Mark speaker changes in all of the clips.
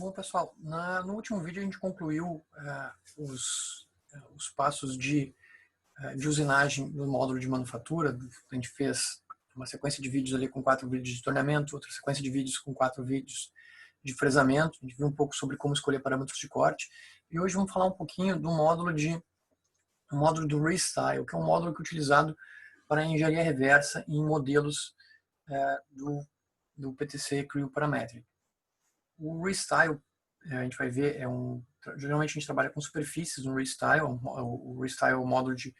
Speaker 1: Bom, pessoal, no último vídeo a gente concluiu os passos de usinagem do módulo de manufatura. A gente fez uma sequência de vídeos ali com 4 vídeos de torneamento, outra sequência de vídeos com 4 vídeos de fresamento. A gente viu um pouco sobre como escolher parâmetros de corte. E hoje vamos falar um pouquinho do módulo do Restyle, que é um módulo que é utilizado para engenharia reversa em modelos do PTC Creo Parametric. O Restyle, a gente vai ver, geralmente a gente trabalha com superfícies no Restyle. O Restyle é o módulo que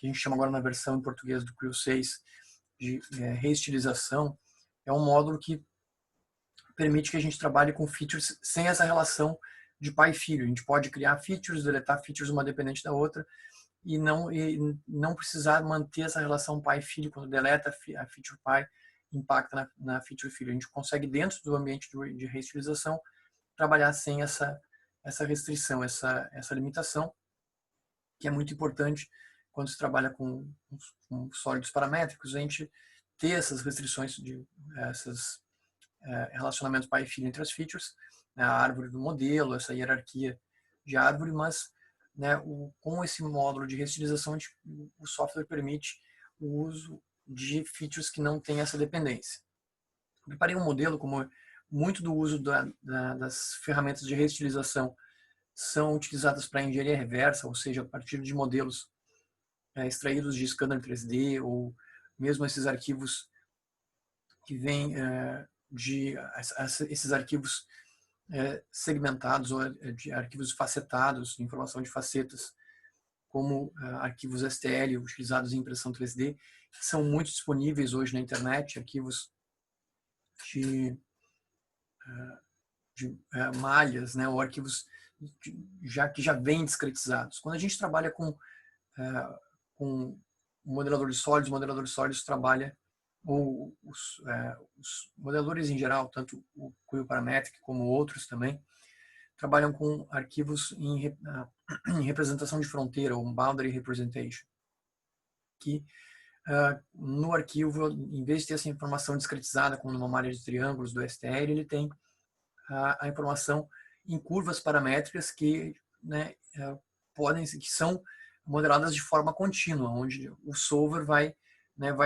Speaker 1: a gente chama agora na versão em português do Creo 6 de reestilização. É um módulo que permite que a gente trabalhe com features sem essa relação de pai e filho. A gente pode criar features, deletar features uma dependente da outra e não precisar manter essa relação pai e filho. Quando deleta a feature pai, impacta na feature filho. A gente consegue, dentro do ambiente de reestilização, trabalhar sem essa restrição, essa limitação, que é muito importante quando se trabalha com sólidos paramétricos, a gente ter essas restrições, esses relacionamentos pai e filho entre as features, né, a árvore do modelo, essa hierarquia de árvore, mas né, com esse módulo de reestilização, o software permite o uso de features que não têm essa dependência. Eu preparei um modelo, como muito do uso das ferramentas de reestilização são utilizadas para engenharia reversa, ou seja, a partir de modelos extraídos de scanner 3D, ou mesmo esses arquivos que vêm esses arquivos segmentados, ou de arquivos facetados, informação de facetas, como arquivos STL utilizados em impressão 3D, que são muito disponíveis hoje na internet, arquivos de malhas, né, ou arquivos que já vêm discretizados. Quando a gente trabalha com modelador de sólidos, o modelador de sólidos trabalha, ou os modeladores em geral, tanto o Creo Parametric como outros também, trabalham com arquivos em representação de fronteira, ou boundary representation, que no arquivo, em vez de ter essa informação discretizada, como numa malha de triângulos do STL, ele tem a informação em curvas paramétricas que, né, que são modeladas de forma contínua, onde o solver vai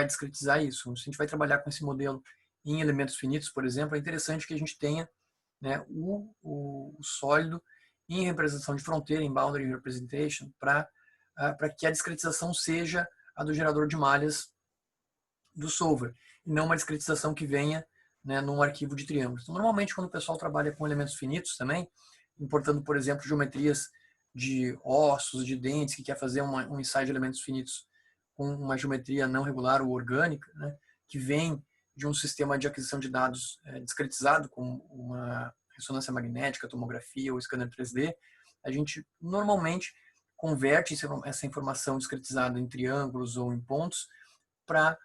Speaker 1: discretizar isso. Se a gente vai trabalhar com esse modelo em elementos finitos, por exemplo, é interessante que a gente tenha, né, o sólido em representação de fronteira, em boundary representation, para que a discretização seja a do gerador de malhas do solver, e não uma discretização que venha, né, num arquivo de triângulos. Então, normalmente, quando o pessoal trabalha com elementos finitos também, importando, por exemplo, geometrias de ossos, de dentes, que quer fazer um ensaio de elementos finitos com uma geometria não regular ou orgânica, né, que vem de um sistema de aquisição de dados discretizado, como uma ressonância magnética, tomografia ou scanner 3D, a gente normalmente converte essa informação discretizada em triângulos ou em pontos para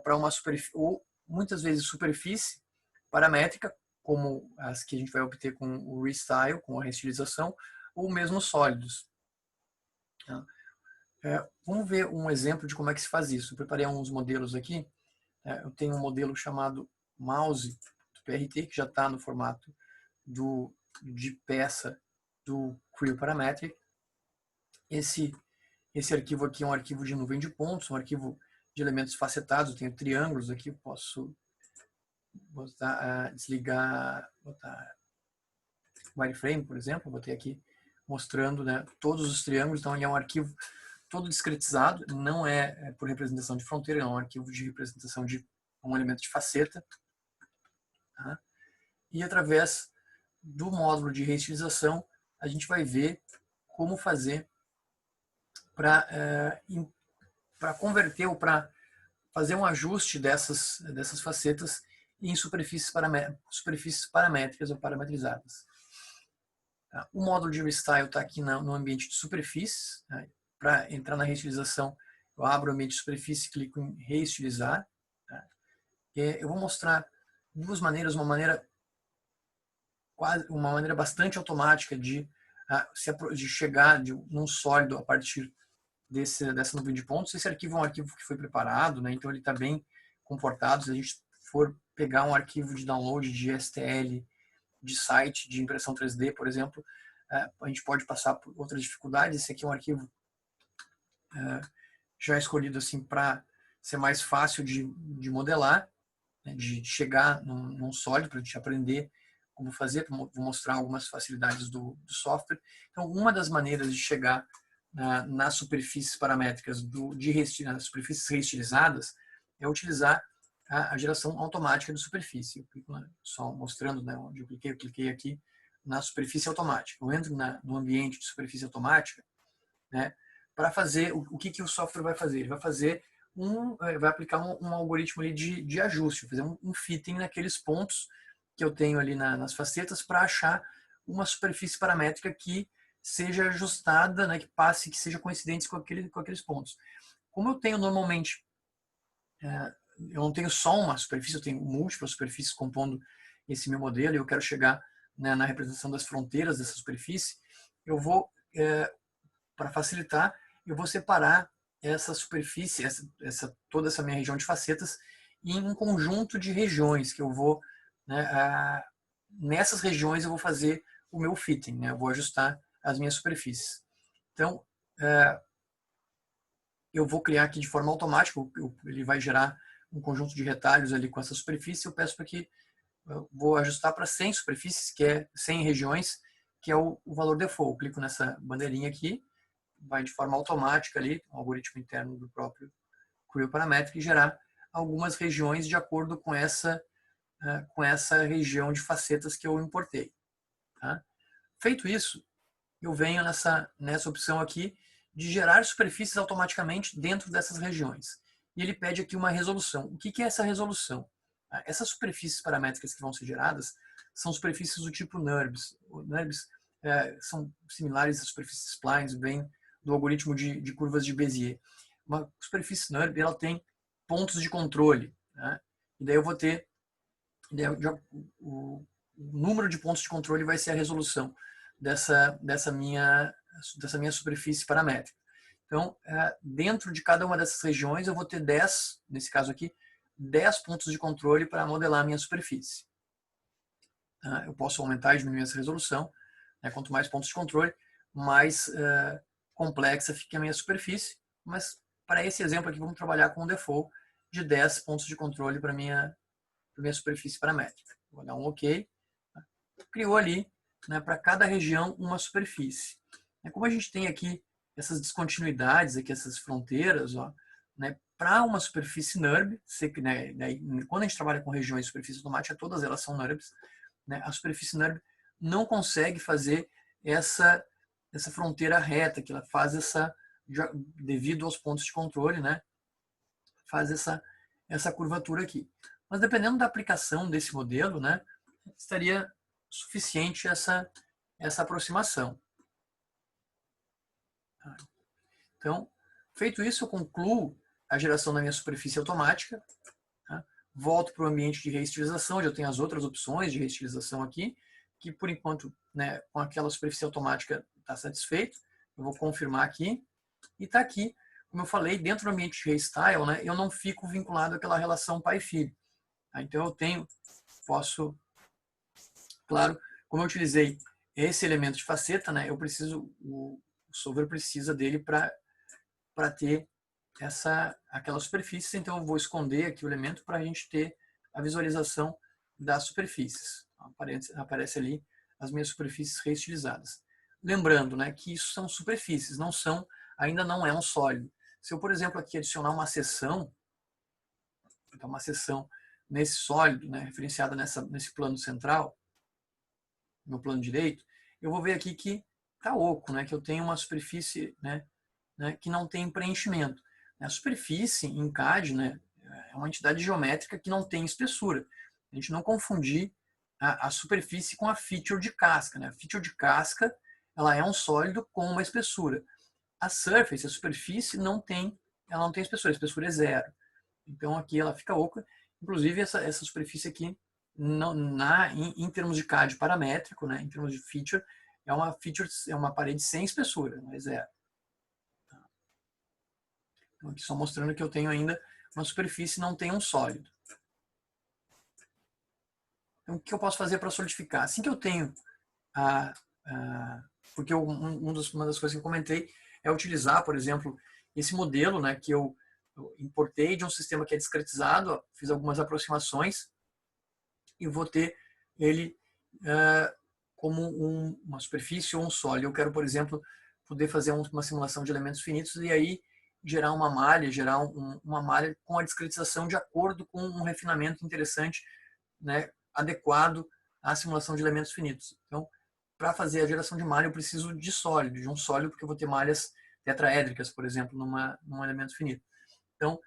Speaker 1: uma superfície, ou muitas vezes superfície paramétrica, como as que a gente vai obter com o Restyle, com a reestilização, ou mesmo sólidos. Vamos ver um exemplo de como é que se faz isso. Eu preparei uns modelos aqui. Eu tenho um modelo chamado Mouse do PRT, que já está no formato de peça do Creo Parametric. Esse arquivo aqui é um arquivo de nuvem de pontos, um arquivo de elementos facetados. Eu tenho triângulos aqui, eu posso botar wireframe, por exemplo. Eu botei aqui mostrando, né, todos os triângulos. Então, ele é um arquivo todo discretizado, não é por representação de fronteira, é um arquivo de representação de um elemento de faceta. Tá? E através do módulo de reestilização, a gente vai ver como fazer para converter ou para fazer um ajuste dessas facetas em superfícies paramétricas ou parametrizadas. Tá? O módulo de Restyle está aqui no ambiente de superfícies. Tá? Para entrar na reestilização, eu abro o ambiente de superfície e clico em reestilizar. Tá? Eu vou mostrar duas maneiras, uma maneira bastante automática de chegar num sólido a partir dessa nuvem de pontos. Esse arquivo é um arquivo que foi preparado, né? Então ele está bem comportado. Se a gente for pegar um arquivo de download de STL de site, de impressão 3D, por exemplo, a gente pode passar por outras dificuldades. Esse aqui é um arquivo já escolhido assim para ser mais fácil de modelar, né, de chegar num sólido, para a gente aprender como fazer. Vou mostrar algumas facilidades do software. Então, uma das maneiras de chegar nas superfícies paramétricas nas superfícies reestilizadas é utilizar a geração automática de superfície. Eu clico só mostrando, né, onde eu cliquei aqui na superfície automática. Eu entro no ambiente de superfície automática, né, para fazer o que o software vai fazer. Ele vai fazer vai aplicar um algoritmo ali de ajuste, fazer um fitting naqueles pontos que eu tenho ali nas facetas para achar uma superfície paramétrica que seja ajustada, né, que seja coincidente com aqueles pontos. Como eu tenho normalmente, eu não tenho só uma superfície, eu tenho múltiplas superfícies compondo esse meu modelo, e eu quero chegar, né, na representação das fronteiras dessa superfície, eu vou, para facilitar, eu vou separar essa superfície, toda essa minha região de facetas, em um conjunto de regiões que eu vou, né, nessas regiões eu vou fazer o meu fitting, né, eu vou ajustar as minhas superfícies. Então, eu vou criar aqui de forma automática, ele vai gerar um conjunto de retalhos ali com essa superfície. Eu peço para que eu vou ajustar para 100 superfícies, que é 100 regiões, que é o valor default. Eu clico nessa bandeirinha aqui, vai de forma automática ali, um algoritmo interno do próprio Creo Parametric, e gerar algumas regiões de acordo com essa região de facetas que eu importei. Tá? Feito isso, eu venho nessa opção aqui de gerar superfícies automaticamente dentro dessas regiões. E ele pede aqui uma resolução. O que é essa resolução? Essas superfícies paramétricas que vão ser geradas são superfícies do tipo NURBS. NURBS são similares às superfícies splines, vem do algoritmo de curvas de Bézier. Uma superfície NURB, ela tem pontos de controle, né? E daí eu vou ter o número de pontos de controle vai ser a resolução dessa minha superfície paramétrica. Então, dentro de cada uma dessas regiões, eu vou ter 10, nesse caso aqui, 10 pontos de controle para modelar a minha superfície. Eu posso aumentar e diminuir essa resolução. Quanto mais pontos de controle, mais complexa fica a minha superfície. Mas, para esse exemplo aqui, vamos trabalhar com um default de 10 pontos de controle para a minha superfície paramétrica. Vou dar um OK. Criou ali, né, para cada região uma superfície. Como a gente tem aqui essas descontinuidades, aqui, essas fronteiras, ó, né, para uma superfície NURB, quando a gente trabalha com regiões de superfície automática, todas elas são NURBs, né, a superfície NURB não consegue fazer essa fronteira reta, que ela faz devido aos pontos de controle, né, faz essa curvatura aqui. Mas dependendo da aplicação desse modelo, né, estaria suficiente essa aproximação. Então, feito isso, eu concluo a geração da minha superfície automática, tá? Volto para o ambiente de reestilização, onde eu tenho as outras opções de reestilização aqui, que por enquanto, né, com aquela superfície automática está satisfeito. Eu vou confirmar aqui, e está aqui, como eu falei, dentro do ambiente de restyle, né, eu não fico vinculado àquela relação pai-filho. Então eu posso, claro, como eu utilizei esse elemento de faceta, né, o solver precisa dele para ter aquela superfície. Então eu vou esconder aqui o elemento para a gente ter a visualização das superfícies. Aparece ali as minhas superfícies reestilizadas. Lembrando, né, que isso são superfícies, ainda não é um sólido. Se eu, por exemplo, aqui adicionar uma seção, então uma seção nesse sólido, né, referenciada nesse plano central, no plano direito, eu vou ver aqui que está oco, né, que eu tenho uma superfície, né, que não tem preenchimento. A superfície em CAD, né, é uma entidade geométrica que não tem espessura. A gente não confundir a superfície com a feature de casca, né? A feature de casca, ela é um sólido com uma espessura. A surface, a superfície, ela não tem espessura, a espessura é zero. Então aqui ela fica oca. Inclusive essa superfície aqui, em termos de CAD paramétrico, né, em termos de feature, é uma parede sem espessura, não é zero. Então, aqui só mostrando que eu tenho ainda uma superfície, não tem um sólido. Então, o que eu posso fazer para solidificar? Assim que eu tenho porque uma das coisas que eu comentei é utilizar, por exemplo, esse modelo, né, que eu importei de um sistema que é discretizado, fiz algumas aproximações e vou ter ele como uma superfície ou um sólido. Eu quero, por exemplo, poder fazer uma simulação de elementos finitos e aí gerar uma malha, uma malha com a discretização de acordo com um refinamento interessante, né, adequado à simulação de elementos finitos. Então, para fazer a geração de malha, eu preciso de um sólido, porque eu vou ter malhas tetraédricas, por exemplo, num elemento finito. Então,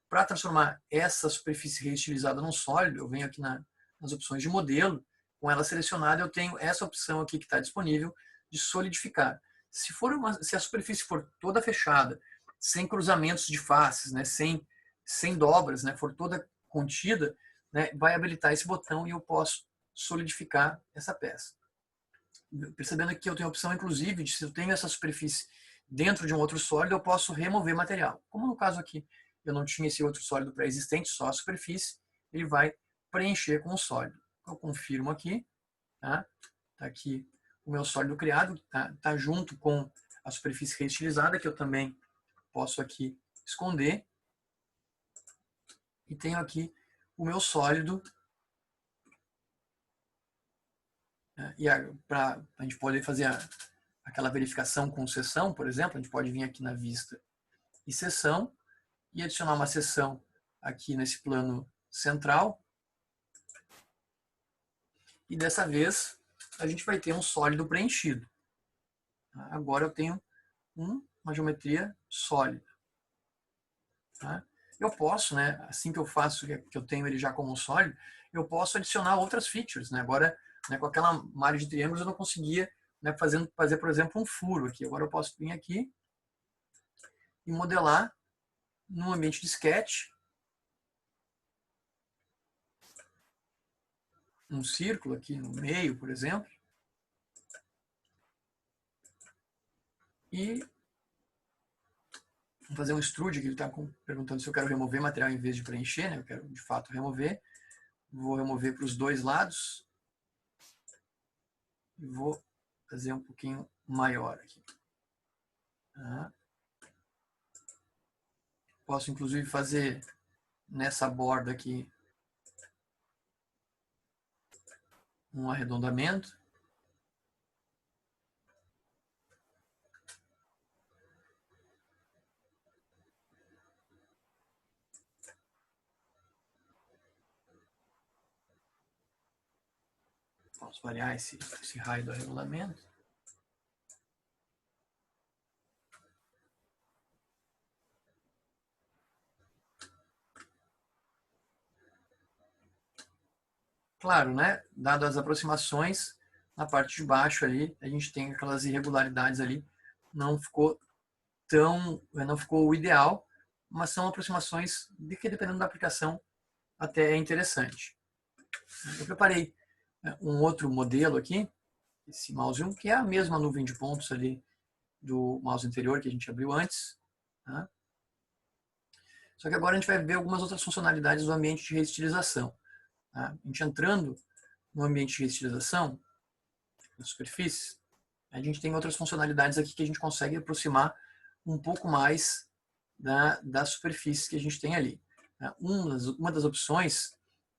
Speaker 1: para transformar essa superfície reestilizada num sólido, eu venho aqui nas opções de modelo, com ela selecionada, eu tenho essa opção aqui que está disponível de solidificar. Se a superfície for toda fechada, sem cruzamentos de faces, né, sem dobras, né, for toda contida, né, vai habilitar esse botão e eu posso solidificar essa peça. Percebendo que eu tenho a opção, inclusive, de se eu tenho essa superfície dentro de um outro sólido, eu posso remover material. Como no caso aqui, eu não tinha esse outro sólido pré-existente, só a superfície, ele vai preencher com o sólido. Eu confirmo aqui, tá? Tá aqui o meu sólido criado, tá junto com a superfície reestilizada, que eu também posso aqui esconder. E tenho aqui o meu sólido. E para a gente poder fazer aquela verificação com seção, por exemplo, a gente pode vir aqui na vista e seção e adicionar uma seção aqui nesse plano central. E dessa vez a gente vai ter um sólido preenchido. Agora eu tenho uma geometria sólida. Eu posso, né, assim que eu faço, que eu tenho ele já como um sólido, eu posso adicionar outras features. Né? Agora, né, com aquela malha de triângulos eu não conseguia, né, fazer, por exemplo, um furo aqui. Agora eu posso vir aqui e modelar num ambiente de sketch um círculo aqui no meio, por exemplo. E vamos fazer um extrude, que ele está perguntando se eu quero remover material em vez de preencher, né? Eu quero de fato remover. Vou remover para os dois lados. E vou fazer um pouquinho maior aqui. Posso inclusive fazer nessa borda aqui um arredondamento. Posso variar esse raio do arredondamento. Claro, né? Dado as aproximações, na parte de baixo ali, a gente tem aquelas irregularidades ali. Não ficou o ideal, mas são aproximações de que, dependendo da aplicação, até é interessante. Eu preparei um outro modelo aqui, esse mouse 1, que é a mesma nuvem de pontos ali do mouse anterior que a gente abriu antes. Tá? Só que agora a gente vai ver algumas outras funcionalidades do ambiente de reestilização. Tá? A gente entrando no ambiente de reestilização, na superfície, a gente tem outras funcionalidades aqui que a gente consegue aproximar um pouco mais da superfície que a gente tem ali. Uma das opções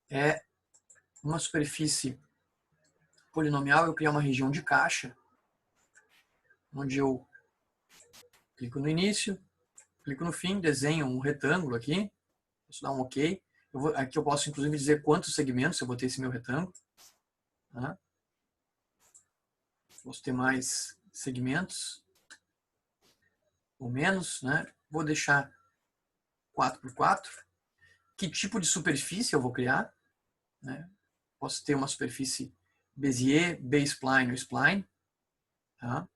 Speaker 1: é uma superfície polinomial, eu criar uma região de caixa, onde eu clico no início, clico no fim, desenho um retângulo aqui, posso dar um OK. Aqui eu posso inclusive dizer quantos segmentos eu vou ter esse meu retângulo. Tá? Posso ter mais segmentos ou menos, né? Vou deixar 4x4. Que tipo de superfície eu vou criar? Né? Posso ter uma superfície Bezier, B-spline ou spline. Tá?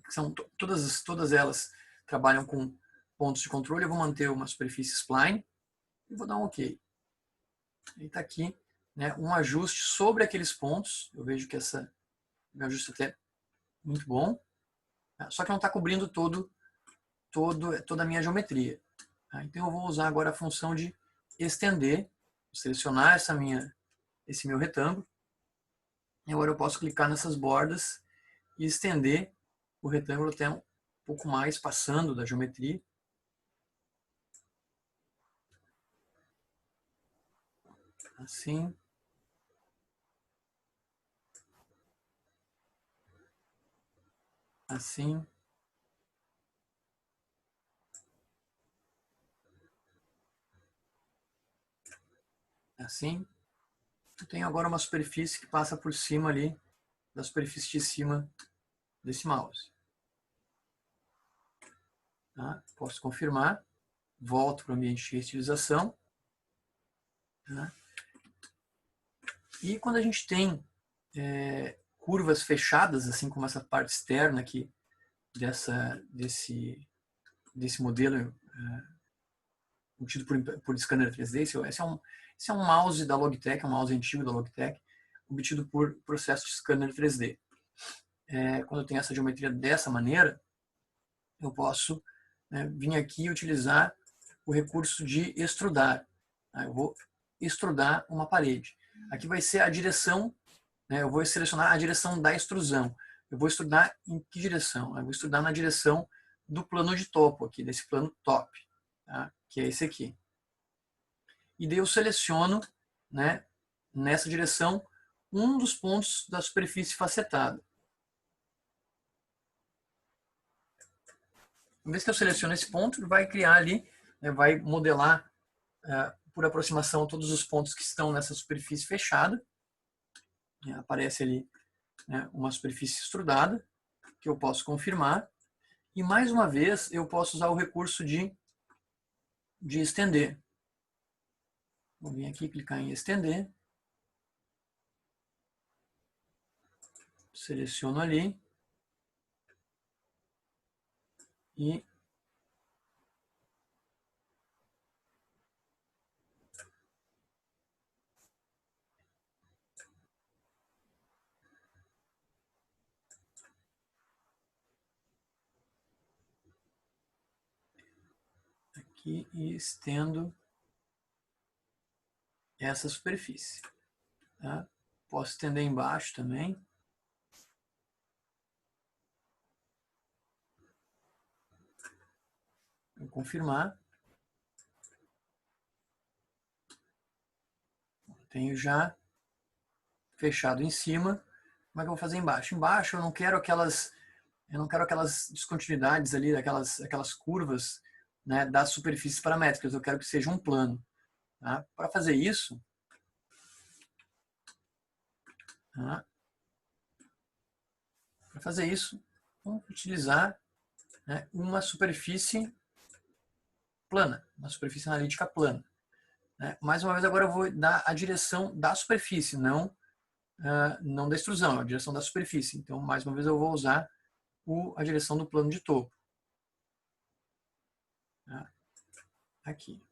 Speaker 1: São todas elas trabalham com pontos de controle. Eu vou manter uma superfície spline e vou dar um OK. E está aqui, né, um ajuste sobre aqueles pontos. Eu vejo que meu ajuste até é muito bom. Só que não está cobrindo toda a minha geometria. Tá? Então eu vou usar agora a função de estender, vou selecionar essa minha esse meu retângulo. E agora eu posso clicar nessas bordas e estender o retângulo até um pouco mais, passando da geometria. Assim. Assim. Assim. Eu tenho agora uma superfície que passa por cima ali da superfície de cima desse mouse. Tá? Posso confirmar. Volto para o ambiente de estilização. Tá? E quando a gente tem curvas fechadas, assim como essa parte externa aqui desse modelo obtido por scanner 3D, esse é um mouse da Logitech, um mouse antigo da Logitech, obtido por processo de scanner 3D. Quando eu tenho essa geometria dessa maneira, eu posso vir aqui e utilizar o recurso de extrudar. Tá? Eu vou extrudar uma parede. Aqui vai ser a direção, eu vou selecionar a direção da extrusão. Eu vou extrudar em que direção? Eu vou extrudar na direção do plano de topo, aqui, desse plano top, tá? Que é esse aqui. E daí eu seleciono, nessa direção, um dos pontos da superfície facetada. Uma vez que eu seleciono esse ponto, ele vai criar ali, vai modelar por aproximação todos os pontos que estão nessa superfície fechada. Aparece ali uma superfície extrudada, que eu posso confirmar. E mais uma vez, eu posso usar o recurso de estender. Vou vir aqui, clicar em estender. Seleciono ali. E aqui e estendo essa superfície. Tá? Posso estender embaixo também. Vou confirmar. Tenho já fechado em cima. Como é que eu vou fazer embaixo? Embaixo eu não quero aquelas descontinuidades ali, aquelas curvas, das superfícies paramétricas. Eu quero que seja um plano. Tá? Para fazer isso, tá? Vamos utilizar uma superfície plana, uma superfície analítica plana. Mais uma vez, agora eu vou dar a direção da superfície, não da extrusão, a direção da superfície. Então, mais uma vez, eu vou usar a direção do plano de topo. Tá? Aqui.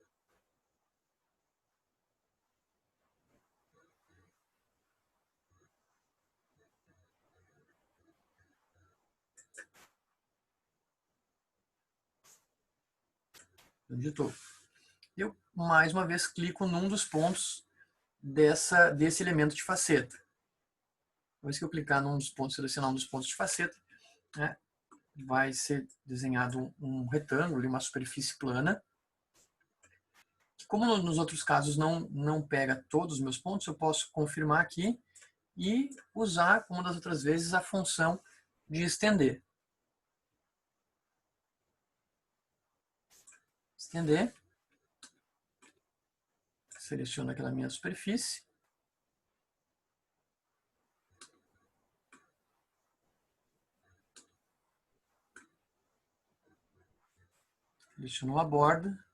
Speaker 1: Plano de topo. Eu, mais uma vez, clico num dos pontos desse elemento de faceta. Uma vez que eu clicar num dos pontos, selecionar um dos pontos de faceta, vai ser desenhado um retângulo, uma superfície plana. Como nos outros casos não pega todos os meus pontos, eu posso confirmar aqui e usar, como das outras vezes, a função de estender. Estender. Seleciono aquela minha superfície. Seleciono a borda.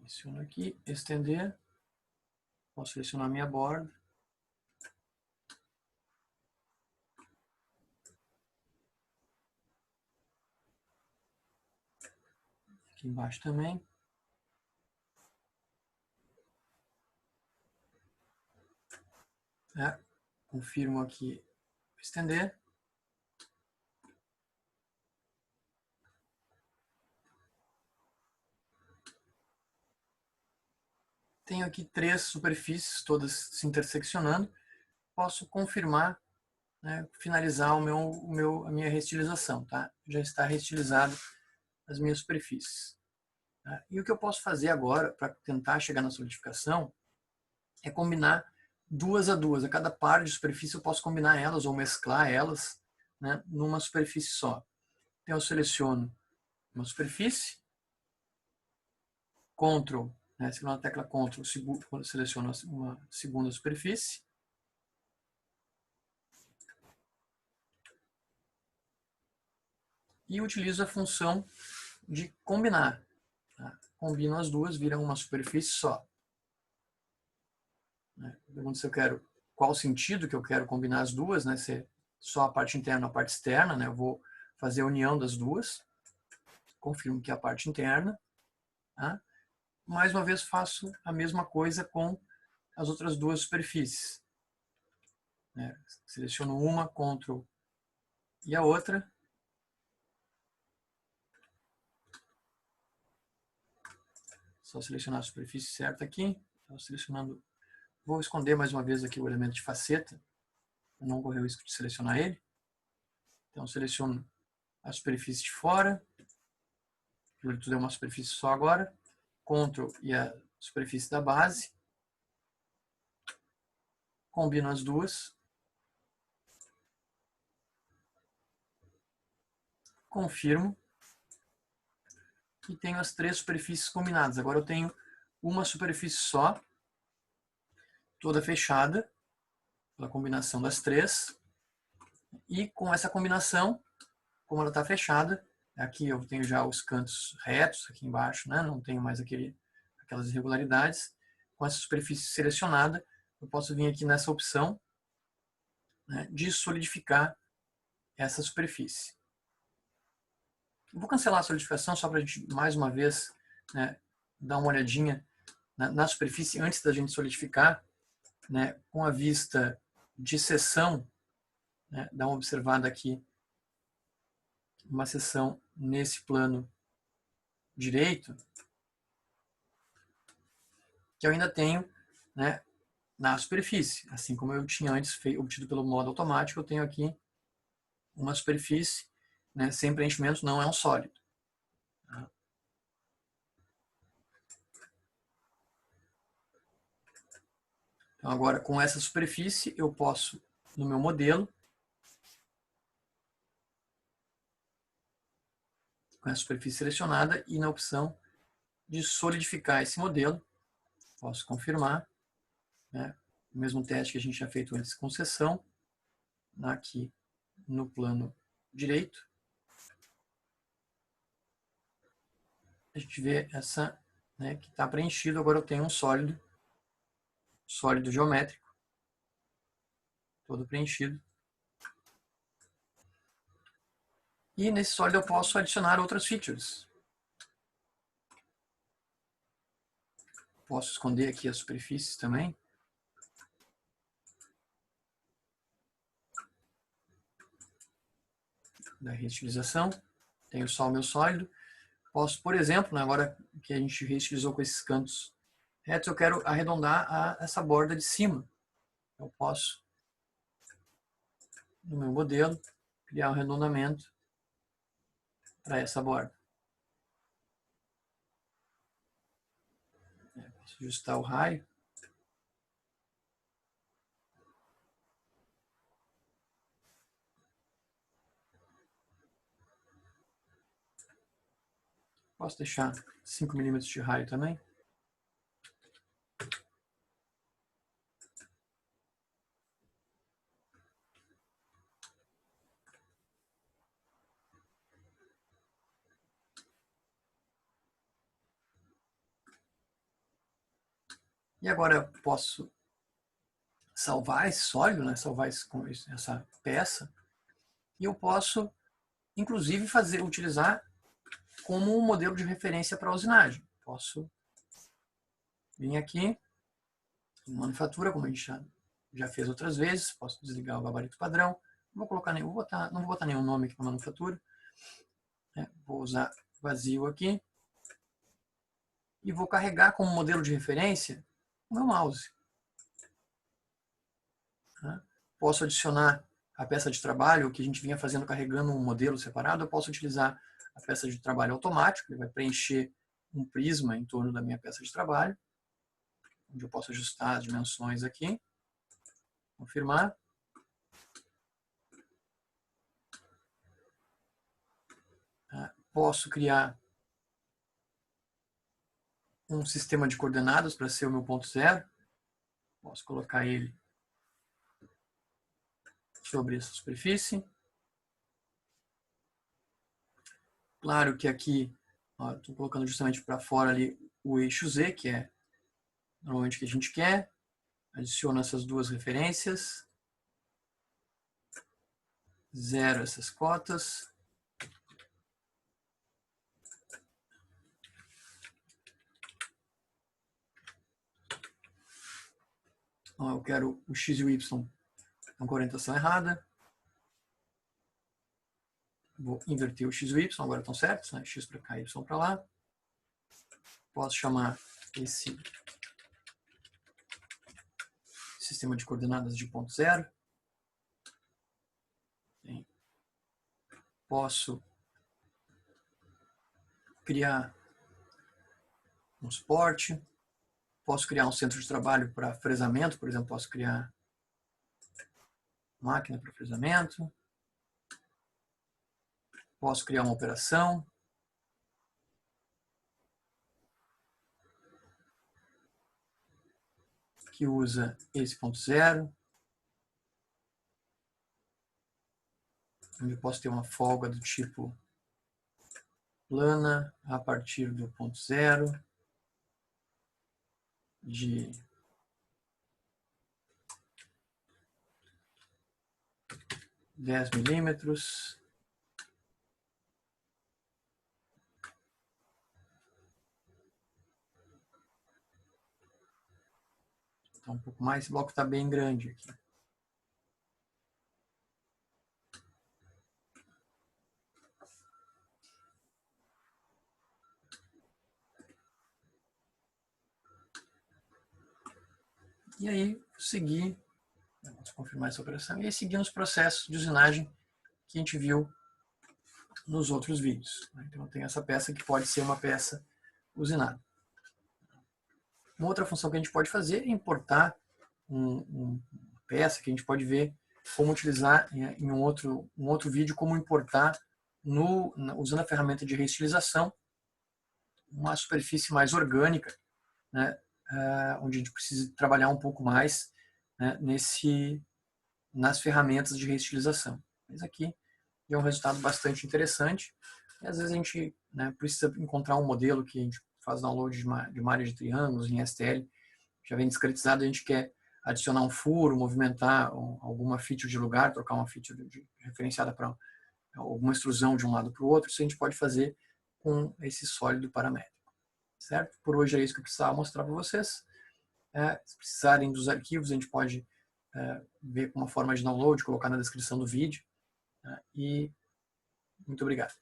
Speaker 1: Seleciono aqui, estender. Posso selecionar minha borda. Aqui embaixo também. Confirmo aqui, estender. Tenho aqui 3 superfícies, todas se interseccionando. Posso confirmar, né, finalizar a minha restilização. Tá? Já está restilizado as minhas superfícies. Tá? E o que eu posso fazer agora, para tentar chegar na solidificação, é combinar 2 a 2. A cada par de superfície eu posso combinar elas ou mesclar elas, né, numa superfície só. Então eu seleciono uma superfície, Ctrl, né, segurando a tecla Ctrl, seleciono uma segunda superfície. E utilizo a função de combinar. Tá? Combino as duas, viram uma superfície só. Pergunto se eu quero, qual o sentido que eu quero combinar as duas, né? Se é só a parte interna ou a parte externa, né? Eu vou fazer a união das duas. Confirmo que é a parte interna. Tá? Mais uma vez faço a mesma coisa com as outras duas superfícies. Né? Seleciono uma, Ctrl e a outra. Só selecionar a superfície certa aqui. Estou selecionando. Vou esconder mais uma vez aqui o elemento de faceta, para não correr o risco de selecionar ele. Então seleciono a superfície de fora. Tudo é uma superfície só agora. Ctrl e a superfície da base. Combino as duas. Confirmo. E tenho as 3 superfícies combinadas. Agora eu tenho uma superfície só, toda fechada, pela combinação das 3. E com essa combinação, como ela está fechada, aqui eu tenho já os cantos retos aqui embaixo, né? Não tenho mais aquelas irregularidades. Com essa superfície selecionada, eu posso vir aqui nessa opção, né, de solidificar essa superfície. Eu vou cancelar a solidificação só para a gente, mais uma vez, né, dar uma olhadinha na superfície antes da gente solidificar, né, com a vista de seção, né, dar uma observada aqui, uma seção nesse plano direito, que eu ainda tenho, né, na superfície. Assim como eu tinha antes obtido pelo modo automático, eu tenho aqui uma superfície, né, sem preenchimento, não é um sólido. Então, agora, com essa superfície, eu posso, no meu modelo, com a superfície selecionada, e na opção de solidificar esse modelo, posso confirmar, né, o mesmo teste que a gente já feito antes com seção, aqui no plano direito. A gente vê essa, né, que está preenchido, agora eu tenho um sólido geométrico, todo preenchido. E nesse sólido eu posso adicionar outras features. Posso esconder aqui as superfícies também. Da reutilização. Tenho só o meu sólido. Posso, por exemplo, né, agora que a gente reutilizou com esses cantos retos, eu quero arredondar essa borda de cima. Eu posso, no meu modelo, criar um arredondamento para essa borda. Posso ajustar o raio. Posso deixar 5 milímetros de raio também. E agora eu posso salvar esse sólido, né? Salvar essa peça. E eu posso, inclusive, utilizar como um modelo de referência para a usinagem. Posso vir aqui em manufatura, como a gente já fez outras vezes. Posso desligar o gabarito padrão. Não vou botar nenhum nome aqui para manufatura. Vou usar vazio aqui. E vou carregar como modelo de referência o meu mouse. Posso adicionar a peça de trabalho, o que a gente vinha fazendo carregando um modelo separado. Eu posso utilizar a peça de trabalho automático, ele vai preencher um prisma em torno da minha peça de trabalho, onde eu posso ajustar as dimensões aqui, confirmar. Posso criar um sistema de coordenadas para ser o meu ponto zero. Posso colocar ele sobre essa superfície. Claro que aqui estou colocando justamente para fora ali o eixo Z, que é normalmente o que a gente quer. Adiciono essas duas referências. Zero essas cotas. Eu quero o x e o y com orientação errada. Vou inverter o x e o y, agora estão certos, né? X para cá, y para lá. Posso chamar esse sistema de coordenadas de ponto zero. Posso criar um suporte. Posso criar um centro de trabalho para fresamento, por exemplo, posso criar máquina para fresamento. Posso criar uma operação. Que usa esse ponto zero. Onde eu posso ter uma folga do tipo plana a partir do ponto zero de 10 milímetros. Então, um pouco mais, esse bloco está bem grande aqui. E aí, seguir, vamos confirmar essa operação, e aí seguir os processos de usinagem que a gente viu nos outros vídeos. Então, tem essa peça que pode ser uma peça usinada. Uma outra função que a gente pode fazer é importar uma peça que a gente pode ver como utilizar em um outro vídeo, como importar, usando a ferramenta de reestilização, uma superfície mais orgânica, né, onde a gente precisa trabalhar um pouco mais, né, nas ferramentas de reestilização. Mas aqui é um resultado bastante interessante. E às vezes a gente, né, precisa encontrar um modelo que a gente faz download de uma área de triângulos em STL, já vem discretizado, a gente quer adicionar um furo, movimentar alguma feature de lugar, trocar uma feature referenciada para alguma extrusão de um lado para o outro. Isso a gente pode fazer com esse sólido paramétrico. Certo? Por hoje é isso que eu precisava mostrar para vocês. Se precisarem dos arquivos, a gente pode ver com uma forma de download, colocar na descrição do vídeo. E muito obrigado.